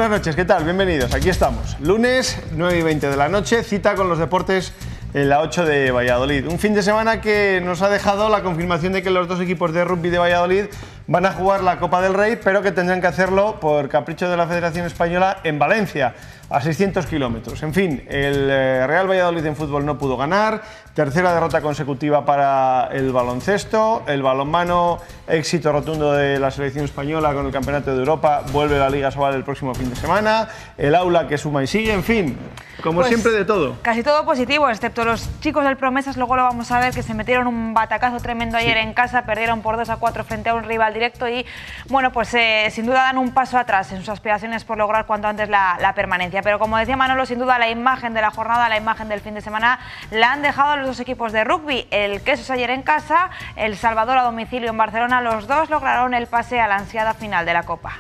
buenas noches, ¿qué tal? Bienvenidos, aquí estamos. Lunes, 9:20 de la noche, cita con los deportes en la 8 de Valladolid. Un fin de semana que nos ha dejado la confirmación de que los dos equipos de rugby de Valladolid van a jugar la Copa del Rey, pero que tendrán que hacerlo por capricho de la Federación Española en Valencia, a 600 kilómetros. En fin, el Real Valladolid en fútbol no pudo ganar, tercera derrota consecutiva para el baloncesto, el balonmano, éxito rotundo de la selección española con el Campeonato de Europa, vuelve la Liga Sobal el próximo fin de semana, el aula que suma y sigue, en fin, como pues, siempre de todo. Casi todo positivo, excepto los chicos del Promesas, luego lo vamos a ver, que se metieron un batacazo tremendo ayer en casa, perdieron por 2-4 frente a un rival directo y, bueno, pues sin duda dan un paso atrás en sus aspiraciones por lograr cuanto antes la permanencia. Pero como decía Manolo, sin duda la imagen de la jornada, la imagen del fin de semana, la han dejado los dos equipos de rugby. El Quesos ayer en casa, el Salvador a domicilio en Barcelona, los dos lograron el pase a la ansiada final de la Copa.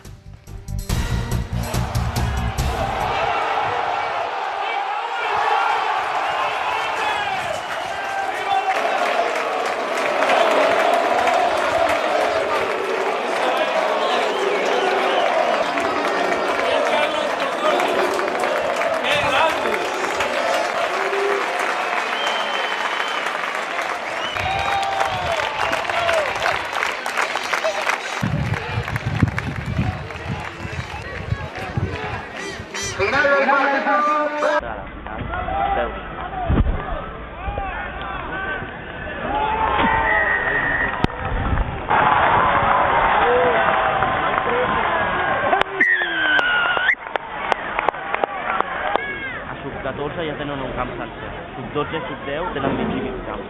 Sub-14 ja tenen un camp sencer. Sub-12 i sub-10 tenen mig i mig camp.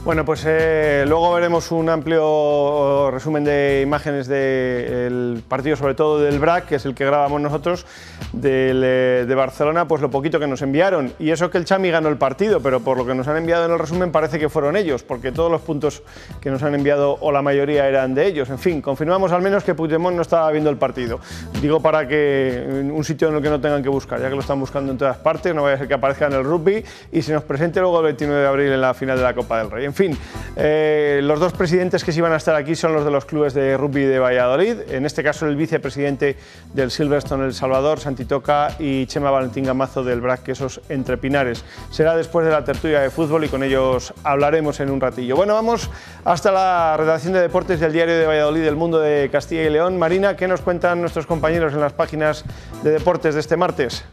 Bueno, pues luego veremos un amplio resumen de imágenes del partido, sobre todo del BRAC, que es el que grabamos nosotros, de Barcelona, pues lo poquito que nos enviaron. Y eso que el Chami ganó el partido, pero por lo que nos han enviado en el resumen parece que fueron ellos, porque todos los puntos que nos han enviado, o la mayoría, eran de ellos. En fin, confirmamos al menos que Puigdemont no estaba viendo el partido. Digo para que en un sitio en el que no tengan que buscar, ya que lo están buscando en todas partes, no vaya a ser que aparezca en el rugby y se nos presente luego el 29 de abril en la final de la Copa del Rey. En fin, los dos presidentes que sí van a estar aquí son los de los clubes de rugby de Valladolid, en este caso el vicepresidente del Silverstone El Salvador, Santi Toca, y Chema Valentín Gamazo del BRAC Quesos Entre Pinares. Será después de la tertulia de fútbol y con ellos hablaremos en un ratillo. Bueno, vamos hasta la redacción de deportes del Diario de Valladolid, del Mundo de Castilla y León. Marina, ¿qué nos cuentan nuestros compañeros en las páginas de deportes de este martes?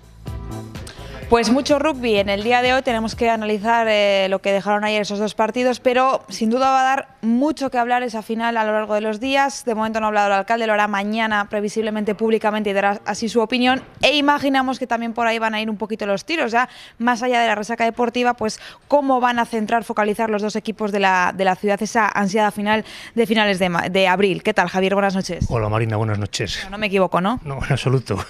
Pues mucho rugby. En el día de hoy tenemos que analizar lo que dejaron ayer esos dos partidos, pero sin duda va a dar mucho que hablar esa final a lo largo de los días. De momento no ha hablado el alcalde, lo hará mañana previsiblemente públicamente y dará así su opinión. E imaginamos que también por ahí van a ir un poquito los tiros, ya más allá de la resaca deportiva, pues cómo van a centrar, focalizar los dos equipos de la ciudad esa ansiada final de finales de abril. ¿Qué tal, Javier? Buenas noches. Hola, Marina, buenas noches. No me equivoco, ¿no? No, en absoluto.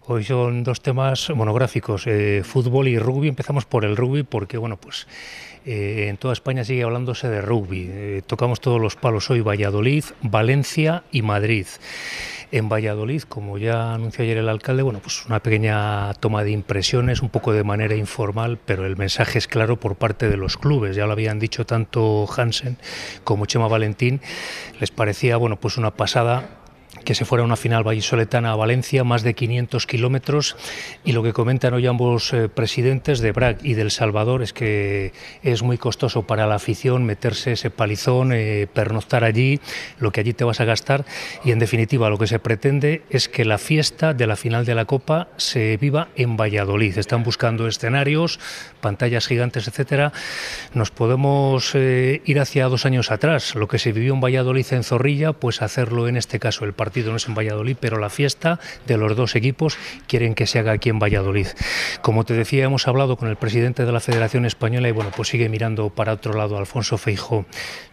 Hoy son dos temas monográficos, fútbol y rugby. Empezamos por el rugby porque, bueno, pues en toda España sigue hablándose de rugby. Tocamos todos los palos hoy: Valladolid, Valencia y Madrid. En Valladolid, como ya anunció ayer el alcalde, bueno, pues una pequeña toma de impresiones, un poco de manera informal, pero el mensaje es claro por parte de los clubes. Ya lo habían dicho tanto Hansen como Chema Valentín. Les parecía, bueno, pues una pasada que se fuera una final vallisoletana a Valencia, más de 500 kilómetros, y lo que comentan hoy ambos presidentes de BRAC y del Salvador es que es muy costoso para la afición meterse ese palizón, pernoctar allí, lo que allí te vas a gastar, y en definitiva lo que se pretende es que la fiesta de la final de la Copa se viva en Valladolid. Están buscando escenarios, pantallas gigantes, etcétera. Nos podemos ir hacia 2 años atrás, lo que se vivió en Valladolid en Zorrilla, pues hacerlo en este caso. El partido no es en Valladolid, pero la fiesta de los dos equipos quieren que se haga aquí en Valladolid. Como te decía, hemos hablado con el presidente de la Federación Española y, bueno, pues sigue mirando para otro lado. Alfonso Feijóo,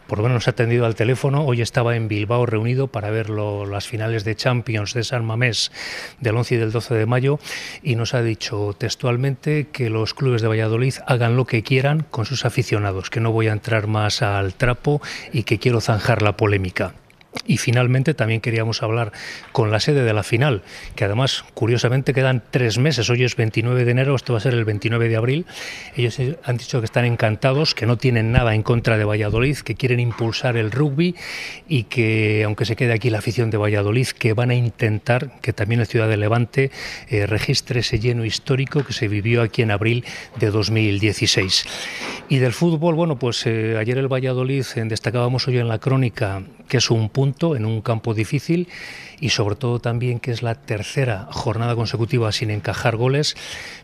por lo menos nos ha atendido al teléfono. Hoy estaba en Bilbao reunido para ver las finales de Champions de San Mamés del 11 y del 12 de mayo y nos ha dicho textualmente que los clubes de Valladolid hagan lo que quieran con sus aficionados, que no voy a entrar más al trapo y que quiero zanjar la polémica. Y finalmente también queríamos hablar con la sede de la final, que además, curiosamente, quedan 3 meses. Hoy es 29 de enero, esto va a ser el 29 de abril. Ellos han dicho que están encantados, que no tienen nada en contra de Valladolid, que quieren impulsar el rugby y que, aunque se quede aquí la afición de Valladolid, que van a intentar que también el Ciudad de Levante registre ese lleno histórico que se vivió aquí en abril de 2016. Y del fútbol, bueno, pues ayer el Valladolid, destacábamos hoy en la crónica, que es un punto en un campo difícil y sobre todo también que es la tercera jornada consecutiva sin encajar goles,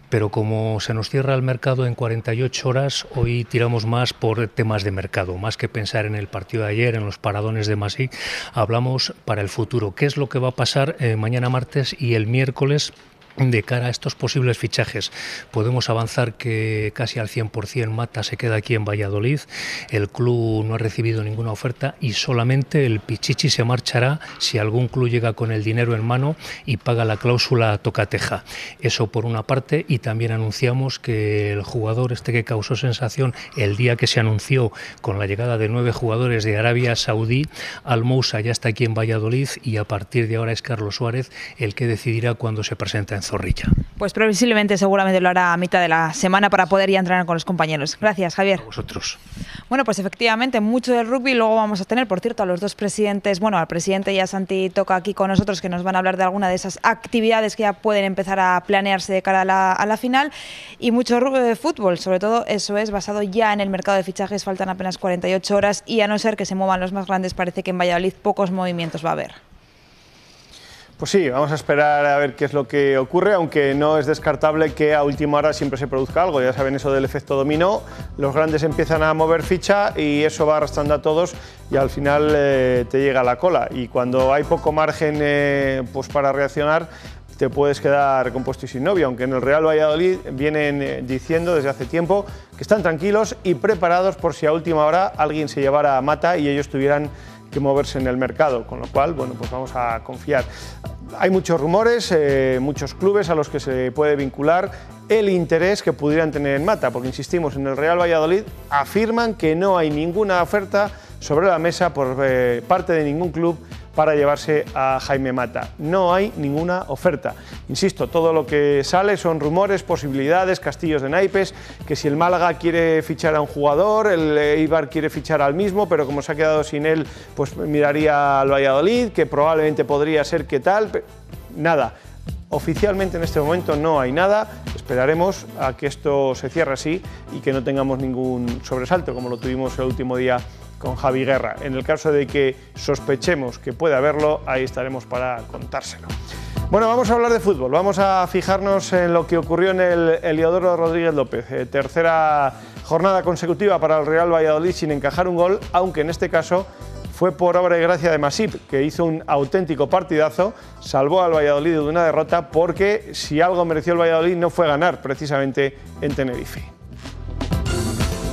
pero como se nos cierra el mercado en 48 horas, hoy tiramos más por temas de mercado, más que pensar en el partido de ayer, en los paradones de Masí, hablamos para el futuro. ¿Qué es lo que va a pasar mañana martes y el miércoles? De cara a estos posibles fichajes, podemos avanzar que casi al 100% Mata se queda aquí en Valladolid, el club no ha recibido ninguna oferta y solamente el Pichichi se marchará si algún club llega con el dinero en mano y paga la cláusula tocateja. Eso por una parte, y también anunciamos que el jugador que causó sensación el día que se anunció con la llegada de 9 jugadores de Arabia Saudí, Al Moussa ya está aquí en Valladolid y a partir de ahora es Carlos Suárez el que decidirá cuándo se presenta en Zorrilla. Pues previsiblemente, seguramente lo hará a mitad de la semana para poder ir a entrenar con los compañeros. Gracias, Javier. A vosotros. Bueno, pues efectivamente, mucho del rugby. Luego vamos a tener, por cierto, a los dos presidentes, bueno, al presidente y a Santi Toca aquí con nosotros, que nos van a hablar de alguna de esas actividades que ya pueden empezar a planearse de cara a la final. Y mucho fútbol, sobre todo, eso es, basado ya en el mercado de fichajes. Faltan apenas 48 horas y a no ser que se muevan los más grandes, parece que en Valladolid pocos movimientos va a haber. Pues sí, vamos a esperar a ver qué es lo que ocurre, aunque no es descartable que a última hora siempre se produzca algo. Ya saben eso del efecto dominó, los grandes empiezan a mover ficha y eso va arrastrando a todos y al final te llega la cola. Y cuando hay poco margen pues para reaccionar, te puedes quedar compuesto y sin novio, aunque en el Real Valladolid vienen diciendo desde hace tiempo que están tranquilos y preparados por si a última hora alguien se llevara a Mata y ellos tuvieran que moverse en el mercado, con lo cual, bueno, pues vamos a confiar. Hay muchos rumores, muchos clubes a los que se puede vincular el interés que pudieran tener en Mata, porque insistimos, en el Real Valladolid afirman que no hay ninguna oferta sobre la mesa por parte de ningún club para llevarse a Jaime Mata. No hay ninguna oferta. Insisto, todo lo que sale son rumores, posibilidades, castillos de naipes, que si el Málaga quiere fichar a un jugador, el Eibar quiere fichar al mismo, pero como se ha quedado sin él, pues miraría al Valladolid, que probablemente podría ser que tal. Nada. Oficialmente en este momento no hay nada, esperaremos a que esto se cierre así y que no tengamos ningún sobresalto como lo tuvimos el último día con Javi Guerra. En el caso de que sospechemos que puede haberlo, ahí estaremos para contárselo. Bueno, vamos a hablar de fútbol, vamos a fijarnos en lo que ocurrió en el Heliodoro Rodríguez López. Tercera jornada consecutiva para el Real Valladolid sin encajar un gol, aunque en este caso fue por obra y gracia de Masip, que hizo un auténtico partidazo, salvó al Valladolid de una derrota, porque si algo mereció el Valladolid no fue ganar precisamente en Tenerife.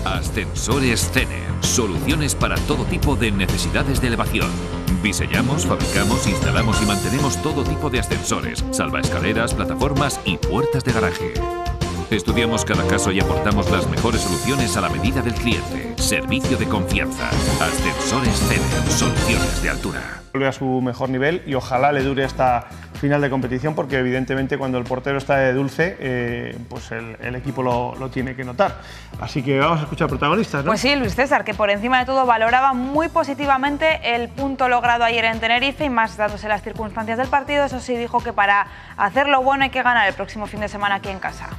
Ascensores Cener, soluciones para todo tipo de necesidades de elevación. Diseñamos, fabricamos, instalamos y mantenemos todo tipo de ascensores, salvaescaleras, plataformas y puertas de garaje. Estudiamos cada caso y aportamos las mejores soluciones a la medida del cliente. Servicio de confianza. Ascensores Cener, soluciones de altura. Vuelve a su mejor nivel y ojalá le dure esta final de competición, porque evidentemente cuando el portero está de dulce, pues el equipo lo tiene que notar. Así que vamos a escuchar protagonistas, ¿no? Pues sí, Luis César, que por encima de todo valoraba muy positivamente el punto logrado ayer en Tenerife y más dándose las circunstancias del partido. Eso sí, dijo que para hacerlo bueno hay que ganar el próximo fin de semana aquí en casa.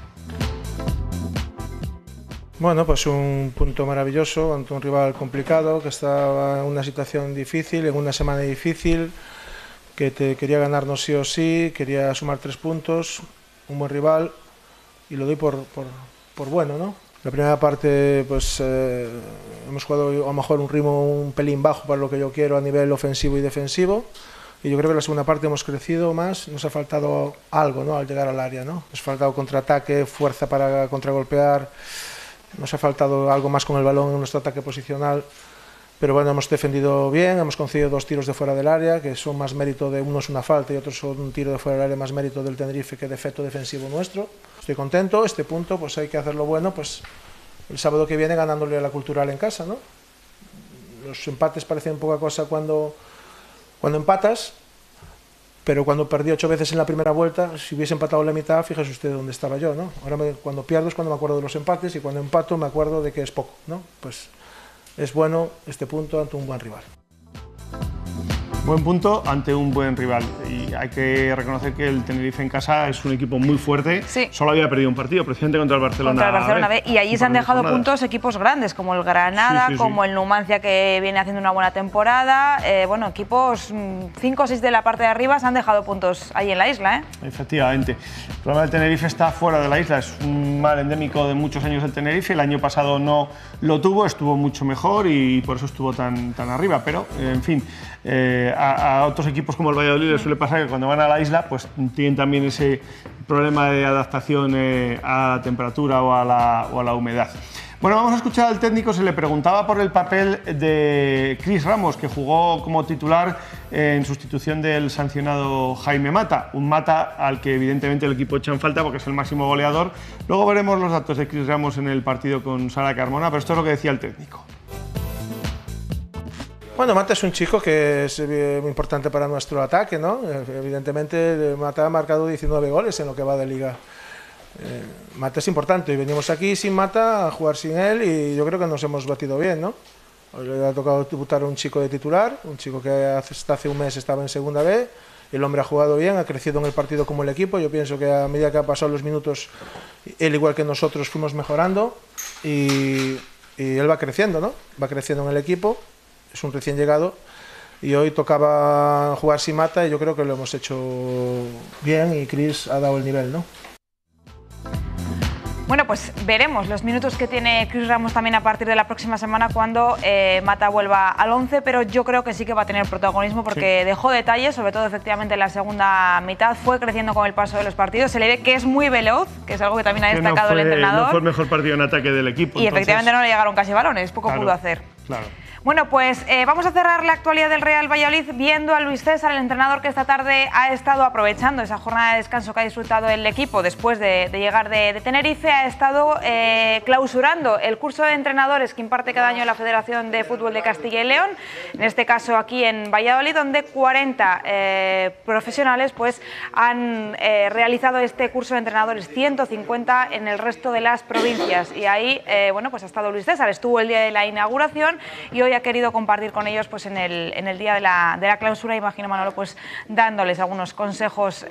Bueno, pues un punto maravilloso ante un rival complicado que estaba en una situación difícil, en una semana difícil, que quería ganarnos sí o sí, quería sumar 3 puntos, un buen rival y lo doy por bueno, ¿no? La primera parte pues hemos jugado a lo mejor un ritmo un pelín bajo para lo que yo quiero a nivel ofensivo y defensivo. Y yo creo que en la segunda parte hemos crecido más, nos ha faltado algo, ¿no?, al llegar al área, ¿no? Nos ha faltado contraataque, fuerza para contragolpear. Nos ha faltado algo más con el balón en nuestro ataque posicional, pero bueno, hemos defendido bien, hemos concedido 2 tiros de fuera del área, que son más mérito de uno es una falta y otro son un tiro de fuera del área, más mérito del Tenerife que defecto defensivo nuestro. Estoy contento, este punto pues hay que hacerlo bueno, pues el sábado que viene ganándole a la Cultural en casa, ¿no? Los empates parecen poca cosa cuando cuando empatas, pero cuando perdí 8 veces en la primera vuelta, si hubiese empatado la mitad, fíjese usted dónde estaba yo, ¿no? Ahora cuando pierdo es cuando me acuerdo de los empates y cuando empato me acuerdo de que es poco, ¿no? Pues es bueno este punto ante un buen rival. Buen punto ante un buen rival. Y hay que reconocer que el Tenerife en casa es un equipo muy fuerte. Sí. Solo había perdido un partido, precisamente contra el Barcelona. Contra el Barcelona B. Y allí se han dejado jornadas. puntos equipos grandes, como el Granada, como el Numancia, que viene haciendo una buena temporada. Bueno, equipos 5 o 6 de la parte de arriba se han dejado puntos ahí en la isla, ¿eh? Efectivamente. El problema del Tenerife está fuera de la isla. Es un mal endémico de muchos años del Tenerife. El año pasado no lo tuvo, estuvo mucho mejor y por eso estuvo tan arriba. Pero, en fin, a otros equipos como el Valladolid les suele pasar que cuando van a la isla pues tienen también ese problema de adaptación a la temperatura o a la humedad. Bueno, vamos a escuchar al técnico. Se le preguntaba por el papel de Cris Ramos, que jugó como titular en sustitución del sancionado Jaime Mata. Un Mata al que evidentemente el equipo echa en falta porque es el máximo goleador. Luego veremos los datos de Cris Ramos en el partido con Sara Carmona, pero esto es lo que decía el técnico. Bueno, Mata es un chico que es muy importante para nuestro ataque, ¿no? Evidentemente, Mata ha marcado 19 goles en lo que va de liga. Mata es importante y venimos aquí sin Mata a jugar sin él y yo creo que nos hemos batido bien, ¿no? Hoy le ha tocado debutar a un chico de titular, un chico que hasta hace un mes estaba en segunda B. El hombre ha jugado bien, ha crecido en el partido como el equipo. Yo pienso que a medida que han pasado los minutos, él igual que nosotros fuimos mejorando y él va creciendo, ¿no? Va creciendo en el equipo. Es un recién llegado y hoy tocaba jugar sin Mata y yo creo que lo hemos hecho bien y Cris ha dado el nivel, ¿no? Bueno, pues veremos los minutos que tiene Cris Ramos también a partir de la próxima semana cuando Mata vuelva al 11, pero yo creo que sí que va a tener protagonismo porque dejó detalles, sobre todo efectivamente en la segunda mitad, fue creciendo con el paso de los partidos, se le ve que es muy veloz, que es algo que también ha destacado el entrenador. No fue el mejor partido en ataque del equipo. Y efectivamente no le llegaron casi balones, poco pudo hacer. Claro. Bueno, pues vamos a cerrar la actualidad del Real Valladolid viendo a Luis César, el entrenador que esta tarde ha estado aprovechando esa jornada de descanso que ha disfrutado el equipo después de llegar de Tenerife. Ha estado clausurando el curso de entrenadores que imparte cada año la Federación de Fútbol de Castilla y León, en este caso aquí en Valladolid, donde 40 profesionales pues, han realizado este curso de entrenadores, 150 en el resto de las provincias. Y ahí bueno, pues ha estado Luis César, estuvo el día de la inauguración y hoy ha querido compartir con ellos pues, en el día de la clausura, imagino Manolo, pues dándoles algunos consejos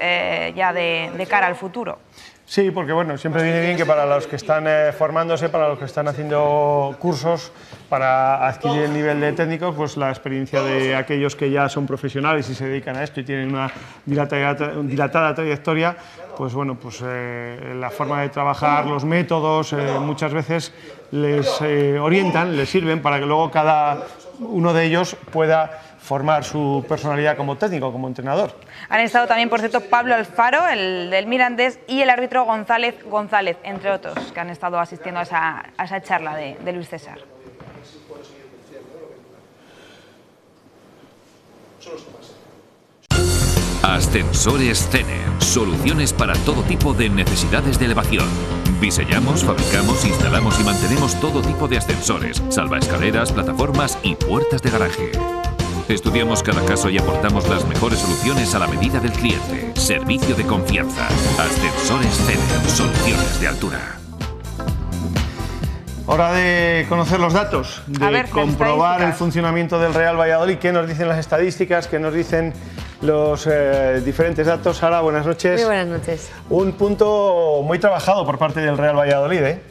ya de cara al futuro. Sí, porque bueno, siempre viene bien que para los que están formándose, para los que están haciendo cursos, para adquirir el nivel de técnicos, pues la experiencia de aquellos que ya son profesionales y se dedican a esto y tienen una dilatada trayectoria, pues bueno, pues la forma de trabajar, los métodos, muchas veces les orientan, les sirven para que luego cada uno de ellos pueda formar su personalidad como técnico, como entrenador. Han estado también, por cierto, Pablo Alfaro, el del Mirandés, y el árbitro González, entre otros, que han estado asistiendo a esa charla de Luis César. Ascensores Cener. Soluciones para todo tipo de necesidades de elevación. Diseñamos, fabricamos, instalamos y mantenemos todo tipo de ascensores, salvaescaleras, plataformas y puertas de garaje. Estudiamos cada caso y aportamos las mejores soluciones a la medida del cliente. Servicio de confianza. Ascensores Cener. Soluciones de altura. Hora de conocer los datos, de comprobar el funcionamiento del Real Valladolid. ¿Qué nos dicen las estadísticas? ¿Qué nos dicen los diferentes datos? Sara, buenas noches. Muy buenas noches. Un punto muy trabajado por parte del Real Valladolid, ¿eh?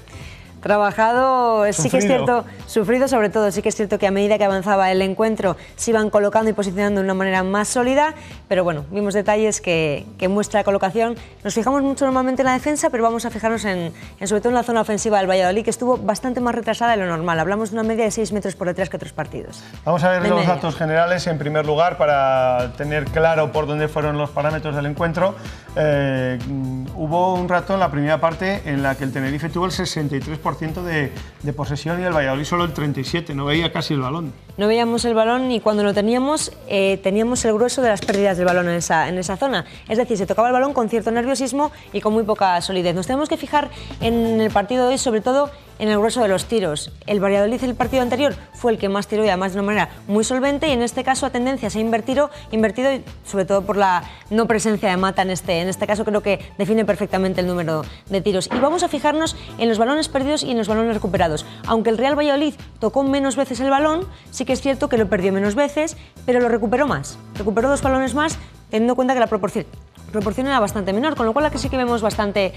Trabajado, sí que es cierto, sufrido sobre todo, sí que es cierto que a medida que avanzaba el encuentro se iban colocando y posicionando de una manera más sólida, pero bueno, vimos detalles que muestra la colocación. Nos fijamos mucho normalmente en la defensa, pero vamos a fijarnos sobre todo en la zona ofensiva del Valladolid, que estuvo bastante más retrasada de lo normal. Hablamos de una media de 6 metros por detrás que otros partidos. Vamos a ver los datos generales en primer lugar para tener claro por dónde fueron los parámetros del encuentro. Hubo un rato en la primera parte en la que el Tenerife tuvo el 63% de posesión y el Valladolid solo el 37%, no veía casi el balón. No veíamos el balón y cuando lo teníamos, teníamos el grueso de las pérdidas del balón en esa zona. Es decir, se tocaba el balón con cierto nerviosismo y con muy poca solidez. Nos tenemos que fijar en el partido de hoy, sobre todo en el grueso de los tiros. El Valladolid el partido anterior fue el que más tiró y además de una manera muy solvente, y en este caso a tendencia se ha invertido sobre todo por la no presencia de Mata en este caso creo que define perfectamente el número de tiros. Y vamos a fijarnos en los balones perdidos y en los balones recuperados. Aunque el Real Valladolid tocó menos veces el balón, sí que es cierto que lo perdió menos veces, pero lo recuperó más. Recuperó 2 balones más, teniendo en cuenta que la proporción era bastante menor, con lo cual aquí sí que vemos bastante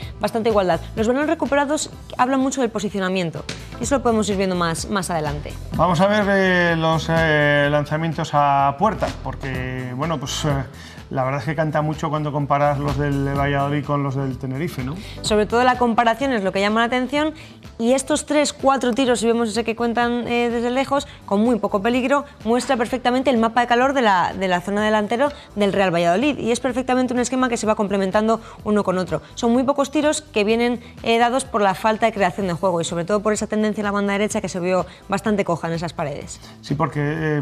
igualdad. Los balones recuperados hablan mucho del posicionamiento y eso lo podemos ir viendo más adelante. Vamos a ver los lanzamientos a puerta, porque bueno, pues la verdad es que canta mucho cuando comparas los del Valladolid con los del Tenerife, ¿no? Sobre todo la comparación es lo que llama la atención, y estos 3-4 tiros, si vemos ese que cuentan desde lejos, con muy poco peligro, muestra perfectamente el mapa de calor de la zona delantero del Real Valladolid, y es perfectamente un esquema que se va complementando uno con otro. Son muy pocos tiros que vienen dados por la falta de creación de juego y sobre todo por esa tendencia en la banda derecha que se vio bastante coja en esas paredes. Sí, porque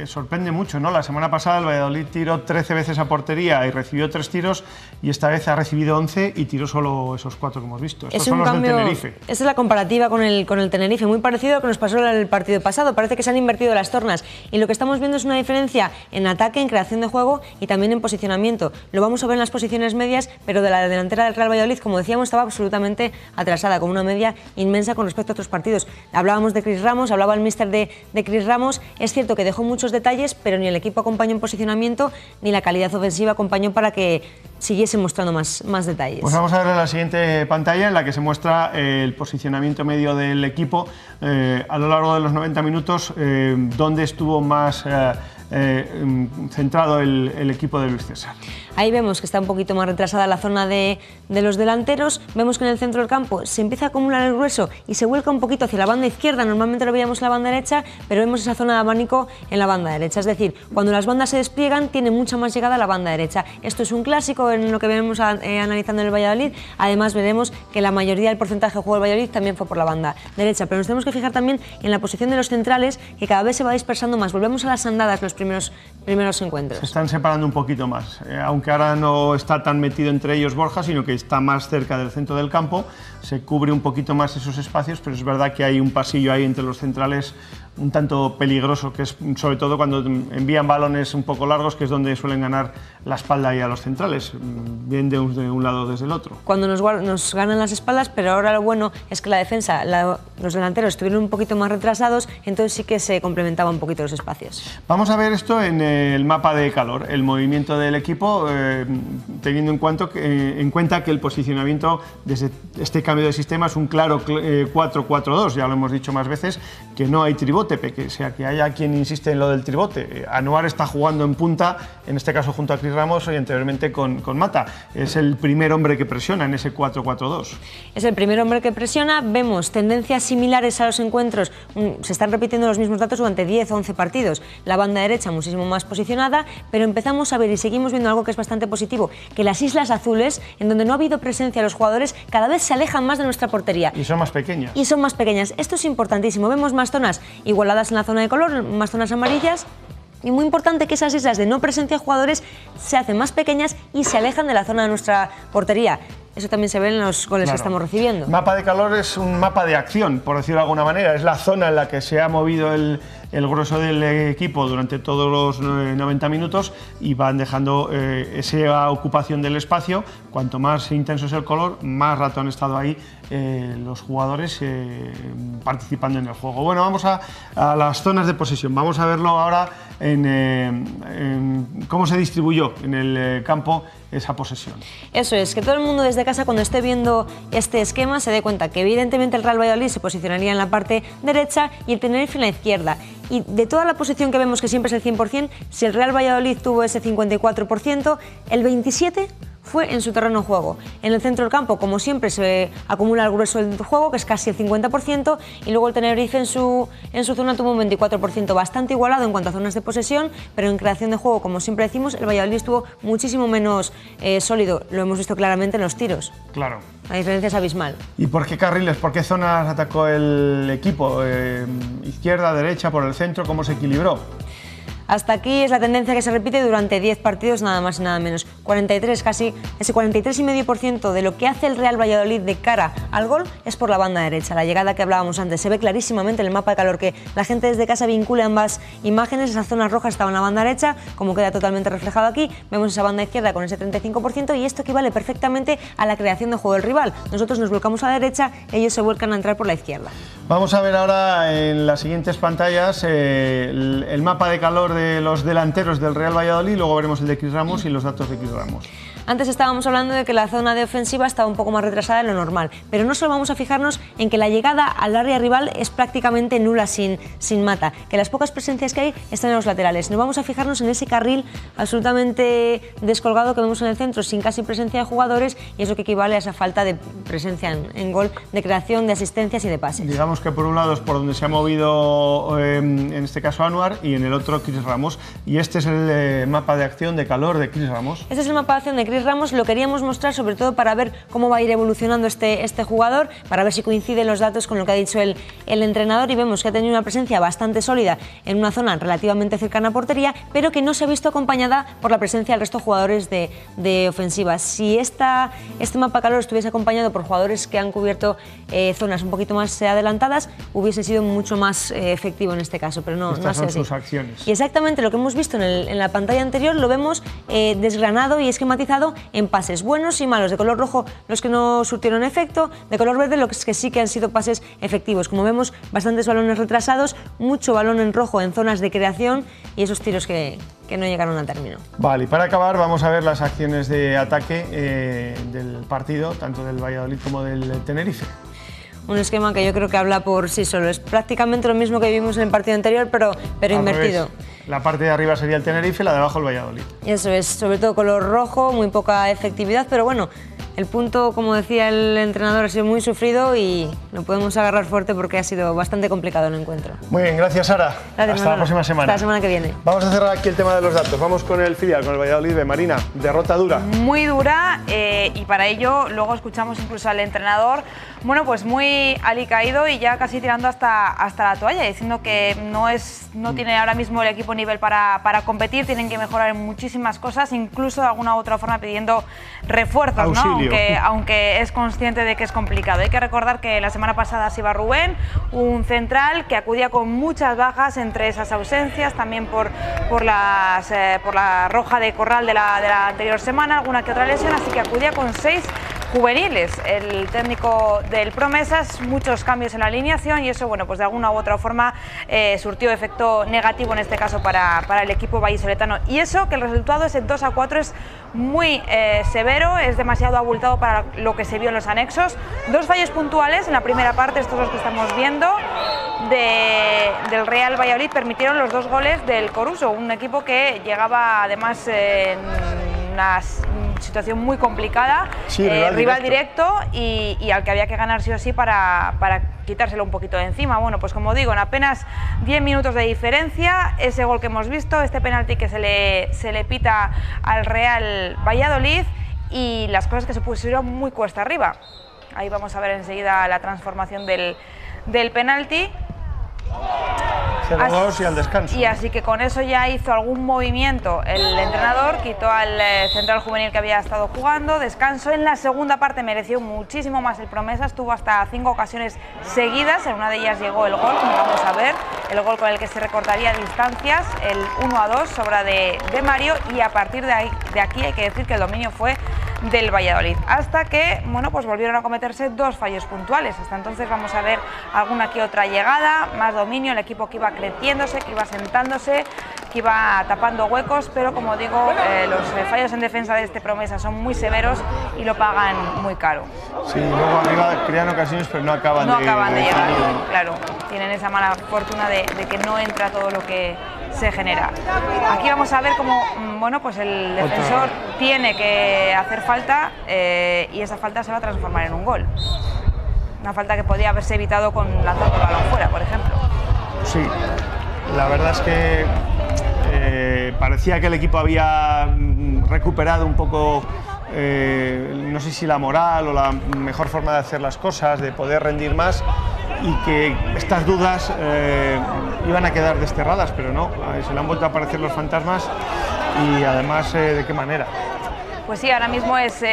sorprende mucho, ¿no? La semana pasada el Valladolid tiró 13 veces a portería y recibió 3 tiros, y esta vez ha recibido 11 y tiró solo esos 4 que hemos visto. Estos son los del Tenerife. Esa es la comparativa con el Tenerife, muy parecido a lo que nos pasó en el partido pasado. Parece que se han invertido las tornas y lo que estamos viendo es una diferencia en ataque, en creación de juego y también en posicionamiento. Lo vamos a ver en las posiciones medias, pero de la delantera del Real Valladolid, como decíamos, estaba absolutamente atrasada, con una media inmensa con respecto a otros partidos. Hablábamos de Cris Ramos, hablaba el míster de Cris Ramos. Es cierto que dejó muchos detalles, pero ni el equipo acompañó en posicionamiento ni la calidad ofensiva acompañó para que siguiese mostrando más detalles. Pues vamos a ver la siguiente pantalla, en la que se muestra el posicionamiento medio del equipo a lo largo de los 90 minutos, donde estuvo más centrado el equipo de Luis César. Ahí vemos que está un poquito más retrasada la zona de los delanteros. Vemos que en el centro del campo se empieza a acumular el grueso y se vuelca un poquito hacia la banda izquierda. Normalmente lo veíamos en la banda derecha, pero vemos esa zona de abanico en la banda derecha. Es decir, cuando las bandas se despliegan, tiene mucha más llegada a la banda derecha. Esto es un clásico en lo que venimos analizando en el Valladolid. Además, veremos que la mayoría del porcentaje de juego del Valladolid también fue por la banda derecha. Pero nos tenemos que fijar también en la posición de los centrales, que cada vez se va dispersando más. Volvemos a las andadas los primeros encuentros. Se están separando un poquito más, aunque ahora no está tan metido entre ellos Borja, sino que está más cerca del centro del campo, se cubre un poquito más esos espacios, pero es verdad que hay un pasillo ahí entre los centrales un tanto peligroso, que es sobre todo cuando envían balones un poco largos, que es donde suelen ganar la espalda ahí a los centrales, bien de un lado desde el otro. Cuando nos ganan las espaldas, pero ahora lo bueno es que la defensa, los delanteros estuvieron un poquito más retrasados, entonces sí que se complementaban un poquito los espacios. Vamos a ver esto en el mapa de calor, el movimiento del equipo, teniendo en cuenta que el posicionamiento desde este cambio de sistema es un claro 4-4-2, ya lo hemos dicho más veces, que no hay tribote, que haya quien insiste en lo del tribote. Anuar está jugando en punta, en este caso junto a Cris Ramos y anteriormente con Mata. Es el primer hombre que presiona en ese 4-4-2. Es el primer hombre que presiona. Vemos tendencias similares a los encuentros. Se están repitiendo los mismos datos durante 10 o 11 partidos. La banda derecha muchísimo más posicionada, pero empezamos a ver y seguimos viendo algo que es bastante positivo, que las Islas Azules, en donde no ha habido presencia de los jugadores, cada vez se alejan más de nuestra portería. Y son más pequeñas. Y son más pequeñas. Esto es importantísimo. Vemos más zonas igualadas en la zona de color, más zonas amarillas. Y muy importante que esas islas de no presencia de jugadores se hacen más pequeñas y se alejan de la zona de nuestra portería. Eso también se ve en los goles que estamos recibiendo. El mapa de calor es un mapa de acción, por decirlo de alguna manera. Es la zona en la que se ha movido el grueso del equipo durante todos los 90 minutos y van dejando esa ocupación del espacio. Cuanto más intenso es el color, más rato han estado ahí los jugadores participando en el juego. Bueno, vamos a las zonas de posesión. Vamos a verlo ahora en cómo se distribuyó en el campo esa posesión. Eso es, que todo el mundo desde casa cuando esté viendo este esquema se dé cuenta que evidentemente el Real Valladolid se posicionaría en la parte derecha y el Tenerife en la izquierda. Y de toda la posición que vemos que siempre es el 100%, si el Real Valladolid tuvo ese 54%, el 27% fue en su terreno de juego. En el centro del campo, como siempre, se acumula el grueso del juego, que es casi el 50%, y luego el Tenerife en su zona tuvo un 24%, bastante igualado en cuanto a zonas de posesión, pero en creación de juego, como siempre decimos, el Valladolid estuvo muchísimo menos sólido. Lo hemos visto claramente en los tiros. Claro. La diferencia es abismal. ¿Y por qué carriles? ¿Por qué zonas atacó el equipo? ¿Izquierda, derecha, por el centro? ¿Cómo se equilibró? Hasta aquí es la tendencia que se repite durante 10 partidos, nada más y nada menos. 43, casi ese 43,5% de lo que hace el Real Valladolid de cara al gol es por la banda derecha. La llegada que hablábamos antes, se ve clarísimamente en el mapa de calor que la gente desde casa vincula ambas imágenes. Esa zona roja estaba en la banda derecha, como queda totalmente reflejado aquí. Vemos esa banda izquierda con ese 35% y esto equivale perfectamente a la creación de juego del rival. Nosotros nos volcamos a la derecha, ellos se vuelcan a entrar por la izquierda. Vamos a ver ahora en las siguientes pantallas el mapa de calor de los delanteros del Real Valladolid, luego veremos el de Cris Ramos y los datos de Cris Ramos. Antes estábamos hablando de que la zona de ofensiva estaba un poco más retrasada de lo normal, pero no solo vamos a fijarnos en que la llegada al área rival es prácticamente nula sin Mata, que las pocas presencias que hay están en los laterales. No vamos a fijarnos en ese carril absolutamente descolgado que vemos en el centro, sin casi presencia de jugadores, y eso que equivale a esa falta de presencia en gol, de creación, de asistencias y de pases. Digamos que por un lado es por donde se ha movido en este caso Anuar y en el otro Cris Ramos, y este es el mapa de acción de calor de Cris Ramos. Este es el mapa de acción de Cris Ramos, lo queríamos mostrar sobre todo para ver cómo va a ir evolucionando este jugador, para ver si coinciden los datos con lo que ha dicho el entrenador, y vemos que ha tenido una presencia bastante sólida en una zona relativamente cercana a portería, pero que no se ha visto acompañada por la presencia del resto de jugadores de ofensiva. Si este mapa calor estuviese acompañado por jugadores que han cubierto zonas un poquito más adelantadas, hubiese sido mucho más efectivo en este caso, pero no ha sido así. Sus acciones. Y exactamente lo que hemos visto en la pantalla anterior lo vemos desgranado y esquematizado en pases buenos y malos. De color rojo los que no surtieron efecto, de color verde los que sí que han sido pases efectivos. Como vemos, bastantes balones retrasados, mucho balón en rojo en zonas de creación y esos tiros que no llegaron a término. Vale, y para acabar vamos a ver las acciones de ataque del partido, tanto del Valladolid como del Tenerife. Un esquema que yo creo que habla por sí solo. Es prácticamente lo mismo que vimos en el partido anterior, pero invertido. Revés. La parte de arriba sería el Tenerife, la de abajo el Valladolid. Eso es, sobre todo color rojo, muy poca efectividad, pero bueno, el punto, como decía el entrenador, ha sido muy sufrido y lo podemos agarrar fuerte porque ha sido bastante complicado el encuentro. Muy bien, gracias Sara. Gracias, hasta la próxima semana. Hasta la semana que viene. Vamos a cerrar aquí el tema de los datos. Vamos con el filial, con el Valladolid de Marina. Derrota dura. Muy dura y para ello luego escuchamos incluso al entrenador, bueno, pues muy alicaído y ya casi tirando hasta la toalla, diciendo que no tiene ahora mismo el equipo nivel para competir, tienen que mejorar en muchísimas cosas, incluso de alguna u otra forma pidiendo refuerzos, ¿no? Aunque es consciente de que es complicado. Hay que recordar que la semana pasada se iba Rubén, un central que acudía con muchas bajas entre esas ausencias, también por la roja de Corral de la anterior semana, alguna que otra lesión, así que acudía con 6 juveniles. El técnico del Promesas, muchos cambios en la alineación y eso, bueno, pues de alguna u otra forma surtió efecto negativo en este caso para el equipo vallisoletano. Y eso, que el resultado ese 2-4 es muy severo, es demasiado abultado para lo que se vio en los anexos. 2 fallos puntuales en la primera parte, estos los que estamos viendo, del Real Valladolid, permitieron los 2 goles del Coruso, un equipo que llegaba además en una situación muy complicada, sí, rival directo y al que había que ganar sí o sí para quitárselo un poquito de encima. Bueno, pues como digo, en apenas 10 minutos de diferencia, ese gol que hemos visto, este penalti que se le pita al Real Valladolid y las cosas que se pusieron muy cuesta arriba. Ahí vamos a ver enseguida la transformación del penalti. 0-2 y al descanso. Y así que con eso ya hizo algún movimiento el entrenador, quitó al central juvenil que había estado jugando, descanso. En la segunda parte mereció muchísimo más el Promesas, tuvo hasta 5 ocasiones seguidas, en una de ellas llegó el gol, como vamos a ver, el gol con el que se recortaría distancias, el 1-2, sobra de Mario, y a partir de aquí hay que decir que el dominio fue del Valladolid, hasta que, bueno, pues volvieron a cometerse 2 fallos puntuales. Hasta entonces vamos a ver alguna que otra llegada, más dominio, el equipo que iba creciéndose, que iba sentándose, que iba tapando huecos, pero como digo, los fallos en defensa de este Promesa son muy severos y lo pagan muy caro. Sí, luego arriba crean ocasiones, pero no acaban de llegar, claro, tienen esa mala fortuna de que no entra todo lo que se genera. Aquí vamos a ver cómo, bueno, pues el defensor tiene que hacer falta y esa falta se va a transformar en un gol. Una falta que podía haberse evitado con lanzando el balón fuera, por ejemplo. Sí, la verdad es que parecía que el equipo había recuperado un poco, no sé si la moral o la mejor forma de hacer las cosas, de poder rendir más, y que estas dudas iban a quedar desterradas, pero no, se le han vuelto a aparecer los fantasmas y además de qué manera. Pues sí, ahora mismo es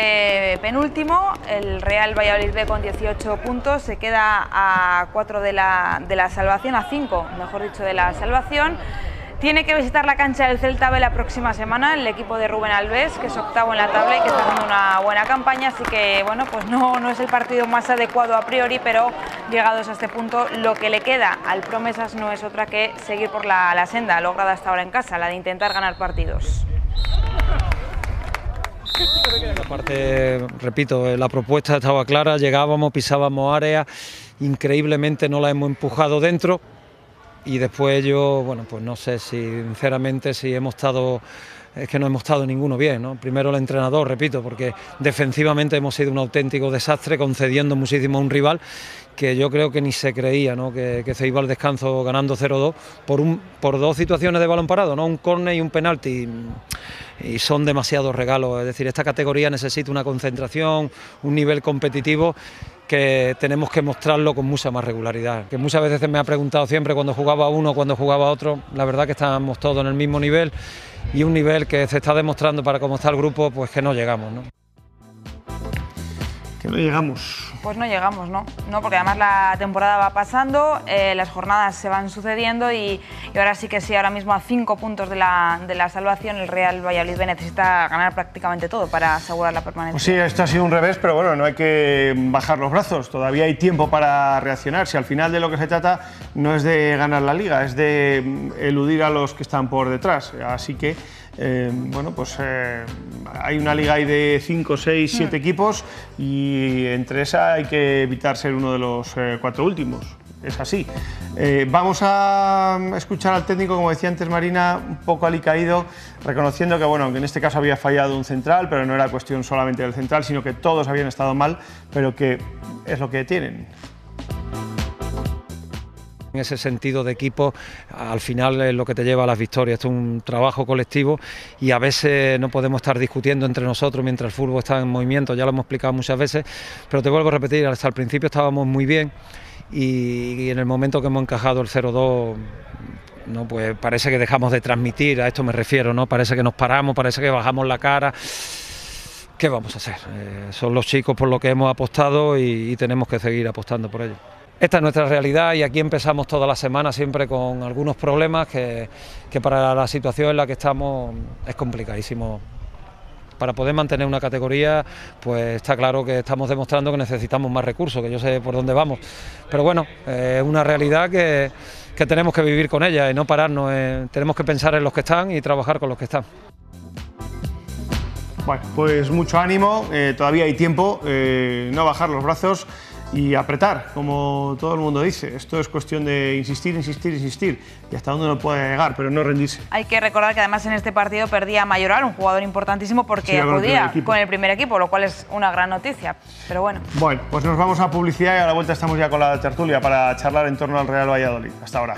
penúltimo, el Real Valladolid B con 18 puntos, se queda a 4 de la salvación, a 5, mejor dicho, de la salvación. Tiene que visitar la cancha del Celta B la próxima semana, el equipo de Rubén Alves, que es octavo en la tabla y que está haciendo una buena campaña, así que bueno, pues no es el partido más adecuado a priori, pero llegados a este punto, lo que le queda al Promesas no es otra que seguir por la senda lograda hasta ahora en casa, la de intentar ganar partidos. Aparte, repito, la propuesta estaba clara, llegábamos, pisábamos área, increíblemente no la hemos empujado dentro y después yo, bueno, pues no sé si sinceramente si hemos estado, es que no hemos estado ninguno bien, ¿no? Primero el entrenador, repito, porque defensivamente hemos sido un auténtico desastre, concediendo muchísimo a un rival que yo creo que ni se creía, ¿no? que se iba al descanso ganando 0-2 por dos situaciones de balón parado, ¿no? Un córner y un penalti, y son demasiados regalos. Es decir, esta categoría necesita una concentración, un nivel competitivo que tenemos que mostrarlo con mucha más regularidad. Que muchas veces me ha preguntado siempre cuando jugaba uno, cuando jugaba otro, la verdad que estábamos todos en el mismo nivel y un nivel que se está demostrando para cómo está el grupo, pues que no llegamos, ¿no? Que no llegamos. Pues no llegamos, ¿no? No, porque además la temporada va pasando, las jornadas se van sucediendo y ahora sí que sí, ahora mismo a 5 puntos de la salvación, el Real Valladolid B necesita ganar prácticamente todo para asegurar la permanencia. Pues sí, esto ha sido un revés, pero bueno, no hay que bajar los brazos, todavía hay tiempo para reaccionar. Si al final de lo que se trata no es de ganar la Liga, es de eludir a los que están por detrás, así que bueno, pues hay una liga ahí de 5, 6, 7 equipos y entre esa hay que evitar ser uno de los 4 últimos. Es así. Vamos a escuchar al técnico, como decía antes Marina, un poco alicaído, reconociendo que, bueno, que en este caso había fallado un central, pero no era cuestión solamente del central, sino que todos habían estado mal, pero que es lo que tienen. En ese sentido de equipo, al final es lo que te lleva a las victorias. Esto es un trabajo colectivo y a veces no podemos estar discutiendo entre nosotros mientras el fútbol está en movimiento, ya lo hemos explicado muchas veces, pero te vuelvo a repetir, hasta el principio estábamos muy bien y en el momento que hemos encajado el 0-2, no, pues parece que dejamos de transmitir, a esto me refiero, ¿no? Parece que nos paramos, parece que bajamos la cara. ¿Qué vamos a hacer? Son los chicos por lo que hemos apostado y tenemos que seguir apostando por ellos. Esta es nuestra realidad y aquí empezamos toda la semana siempre con algunos problemas que para la situación en la que estamos es complicadísimo. Para poder mantener una categoría, pues está claro que estamos demostrando que necesitamos más recursos, que yo sé por dónde vamos. Pero bueno, es una realidad que tenemos que vivir con ella y no pararnos. Tenemos que pensar en los que están y trabajar con los que están. Bueno, pues mucho ánimo, todavía hay tiempo, no bajar los brazos y apretar, como todo el mundo dice. Esto es cuestión de insistir, insistir, insistir y hasta dónde uno puede llegar, pero no rendirse. Hay que recordar que además en este partido perdía Mayoral, un jugador importantísimo, porque acudía con el primer equipo, lo cual es una gran noticia, pero bueno. Bueno, pues nos vamos a publicidad y a la vuelta estamos ya con la tertulia para charlar en torno al Real Valladolid. Hasta ahora.